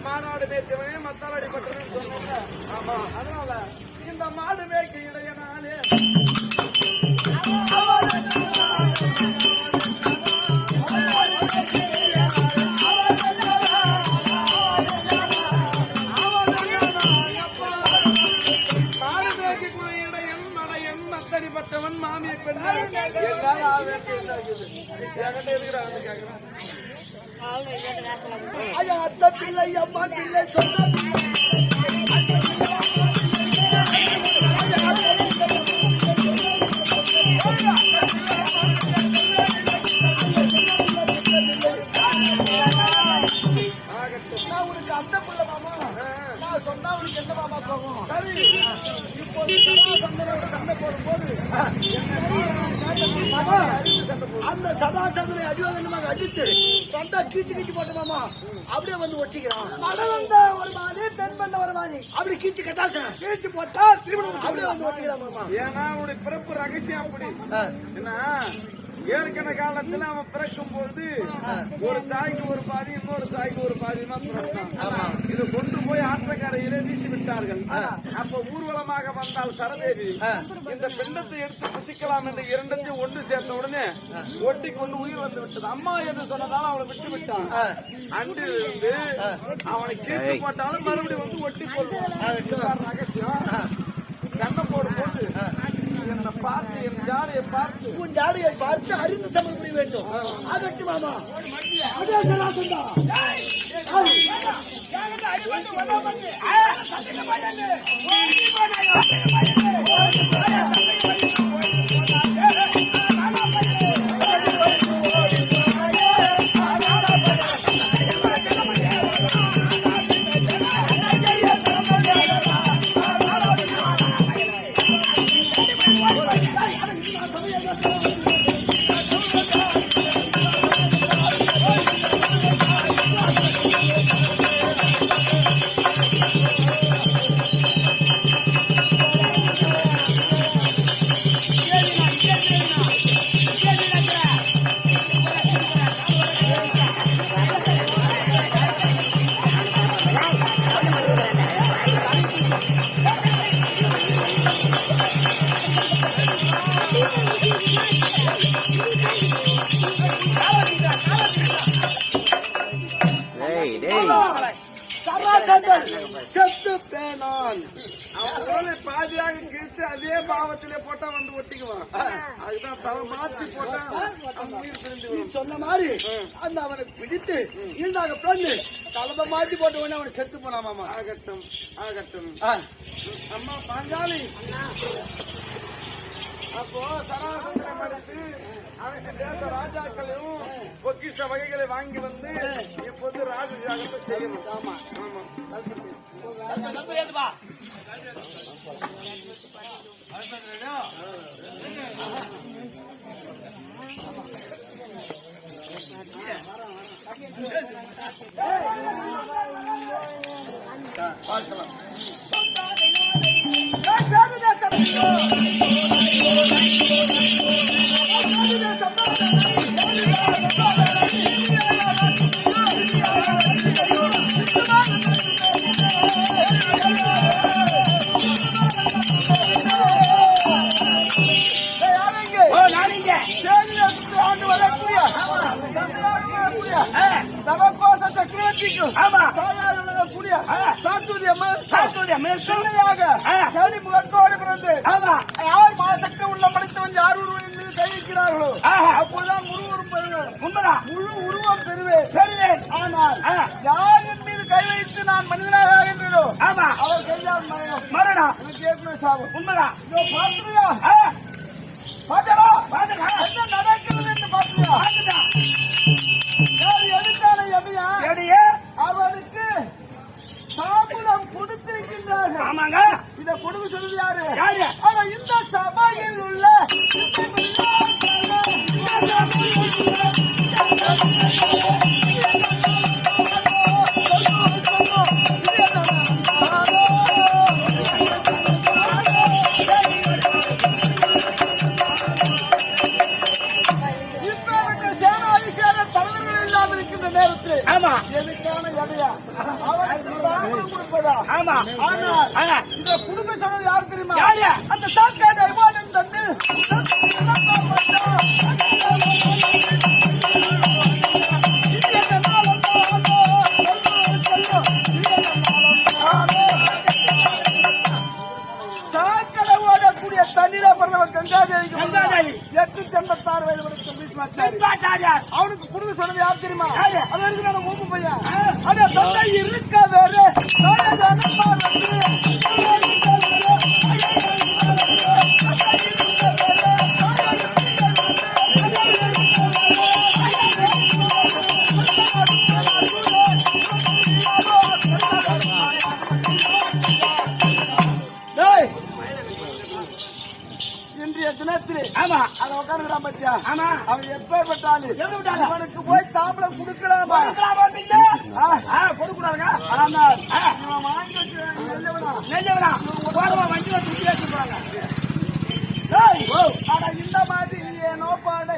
மாநாடு மேய்த்தவனே மத்தாடி பட்டதுன்னு சொன்னாங்க. ஆமா, அதனால இந்த மாடு மேய்க்க இடையனாலே மாடு மேய்க்கக்கூடிய இடையன் மடையன் மத்தடி பட்டவன் மாமியை பெண் எல்லாரும் இருக்கிறாங்க. அந்த பிள்ளை அம்மா பிள்ளை சொன்ன உனக்கு அந்த பிள்ளை மாமா நான் சொன்னா உனக்கு எந்த மாமா போகும். சரி, இப்போது சண்டை போடும்போது அந்த சதாசந்தனை அடிவாதனமாக அடித்து சண்டை கீச்சு கீச்சு போட்டோமாமா அப்படியே வந்து ஒட்டிக்கிறான். மழை வந்த ஒரு மாதிரி தென் பண்ண ஒரு மாதிரி அப்படி கீச்சு கட்டாச கீச்சு போட்டா திரும்ப அப்படியே வந்து ஒட்டிக்கிறான் மாமா. ஏன்னா அவனுடைய பிறப்பு ரகசியம் அப்படி. என்ன ஏற்கனவே காலத்துல அவன் பிறக்கும் பொழுது ஒரு தாய்க்கு ஒரு பாதி இன்னொரு தாய்க்கு ஒரு பாதி தான் பிறந்தான். இதை கொண்டு போய் ஆற்றக்கரையிலே வீசி விட்டார்கள். அப்ப ஊர்வலமாக வந்தால் சரதேவி இந்த பிண்டத்தை எடுத்து புசிக்கலாம் என்று இரண்டத்தையும் ஒன்று சேர்த்த உடனே ஒட்டி கொண்டு உயிர் வந்து விட்டது. அம்மா என்று சொன்னதால அவனை விட்டு விட்டான். அன்று இருந்து அவனை கீழ்த்து போட்டாலும் மறுபடியும் வந்து ஒட்டி போடுவான். ரகசியம் சண்டை போடும்போது என்னை பார்த்து என் ஜாடையை பார்த்து உன் ஜாடையை பார்த்து அறிந்து சமம் புரிய வேண்டும். அதற்கு மாமா செத்து பேனான் பாதியாக கிழித்து அதே பாவத்திலே போட்டா வந்து ஒட்டிக்குவான். அதுதான் தலை மாத்தி போட்டா உயிர் பிரிந்து சொன்ன மாதிரி அந்த அவனுக்கு பிடித்து ஈண்டாக பிறந்து தலைமை மாத்தி போட்ட உடனே அவனை செத்து போனாமாமா. ஆகட்டும் ஆகட்டும். அம்மா பாஞ்சாலி அப்போ சராசரி மடித்து அவனுக்கு தேச ராஜாக்களையும் பொக்கிஷ வகைகளை வாங்கி வந்து இப்போது ராஜாக்களை செய்யணும். ஆமா ஆமா பார்க்கலாம். சக்கரவர்த்திக்கும் கூடிய முகத்தோடு பிறந்து 6 மாதத்துக்கு உள்ள படித்தவன் யார் ஒருவரின் மீது கை வைக்கிறார்களோ அப்போதுதான் முழு உருவம் பெறுவேன். ஆனால் யாரின் மீது கை வைத்து நான் மனிதனாக ஆகின்றனோ அவர் கையால் மரணம் எனக்கு ஏற்கனவே சாகும். உண்மைதான். பாத்தியா என்ன நடக்கிறது என்று பாத்தியா? எதையா அவனுக்கு சாபுலம் கொடுத்திருக்கின்றார்கள். ஆமாங்க. இத கொடுக்க சொல்லுது யாரு? ஆனா இந்த சபையில் உள்ள இந்த குடும்ப சொன்னது யாரு தெரியுமா? அந்த சாக்காடு ஐவானன் தந்து சாக்கடை ஓடக்கூடிய தண்ணீர பிறந்தவன் கங்காதேவி 886 வயது வரைக்கும் அவனுக்கு குடும்ப சொன்னது யாரு தெரியுமா? அது வரைக்கும் நான் மூப்பு பையன். ஆனா சொந்த இருக்க வேற இன்றைய தினத்தில் அதை உட்காந்துக்கிறான் பத்தியா? அவன் எப்பேற்பட்டாலும் அவனுக்கு போய் தாம்பளம் கொடுக்கலாமா? கொடுக்கூடாதுங்க. ஆனால் இவன் வாங்கி வச்சு நெல்லவனா வண்டியில தூக்கி வச்சுருப்பாங்க. ஆனா இந்த மாதிரி ஏனோ பாடை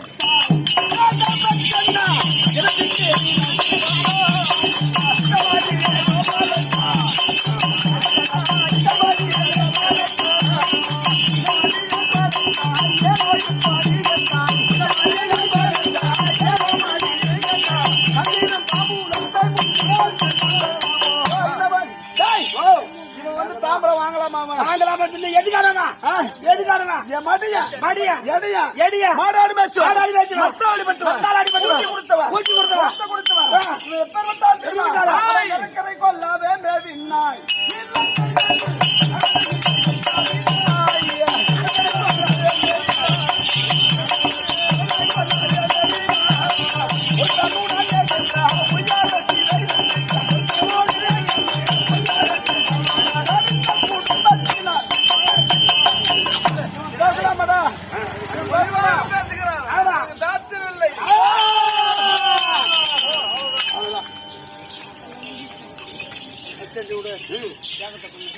மாடாடி கொல்லாவே மேவினாய்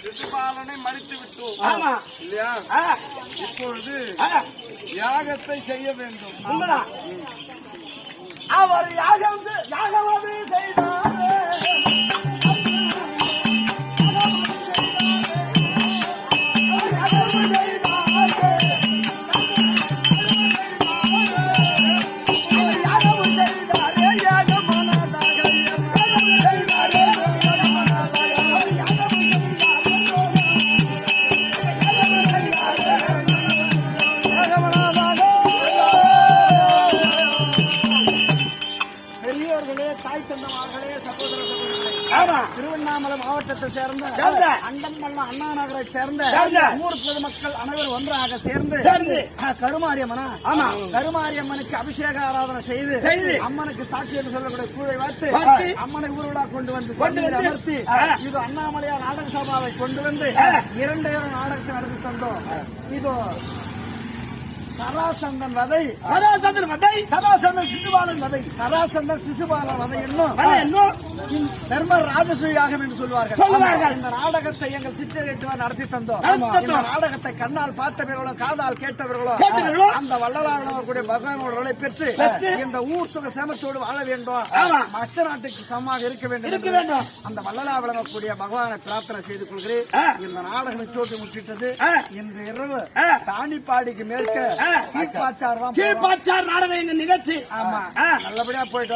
சிசுபாலனை மறித்து விட்டோம் இல்லையா? இப்பொழுது யாகத்தை செய்ய வேண்டும். அவர் யாகவது செய்தார். திருவண்ணாமலை மாவட்டத்தை சேர்ந்த அண்டம்பள்ளம் அண்ணா நகரை சேர்ந்த ஊர் பொதுமக்கள் அனைவரும் ஒன்றாக சேர்ந்து கருமாரியம்மனா ஆமா கருமாரியம்மனுக்கு அபிஷேக ஆராதனை செய்து அம்மனுக்கு சாட்சி என்று சொல்லக்கூடிய கூழை வார்த்து அம்மனை ஊர்வலா கொண்டு வந்து அமர்த்தி இது அண்ணாமலையார் நாடக சபாவை கொண்டு வந்து 2000 நாடகத்தை நடத்தி தந்தோம். இதோ சராசந்தன் வதை சராசந்தன் சிசுபாலன் வதை சராசந்தன் சிசுபாலன் வதை என்னும் தர்மர் ராஜசூயாகம் என்று சொல்வார்கள். இந்த நாடகத்தை எங்கள் சிற்றேட்டுவார் நடத்தி தந்தோம். இந்த நாடகத்தை கண்ணால் பார்த்தவர்களோ காதால் கேட்டவர்களோ அந்த வள்ளலாளர்களுடைய பகவானோட பெற்று இந்த ஊர் சுக சேமத்தோடு வாழ வேண்டும், மச்ச நாட்டுக்கு சமமாக இருக்க வேண்டும். அந்த வள்ளலா விளங்கக்கூடிய பகவானை பிரார்த்தனை செய்து கொள்கிறேன். இந்த நாடகம் சோட்டு முற்றிட்டது. இன்று இரவு தானிப்பாடிக்கு மேற்க கீழ்பாச்சார் நாடகம் எங்க நிகழ்ச்சி. ஆமா நல்லபடியா போயிட்டு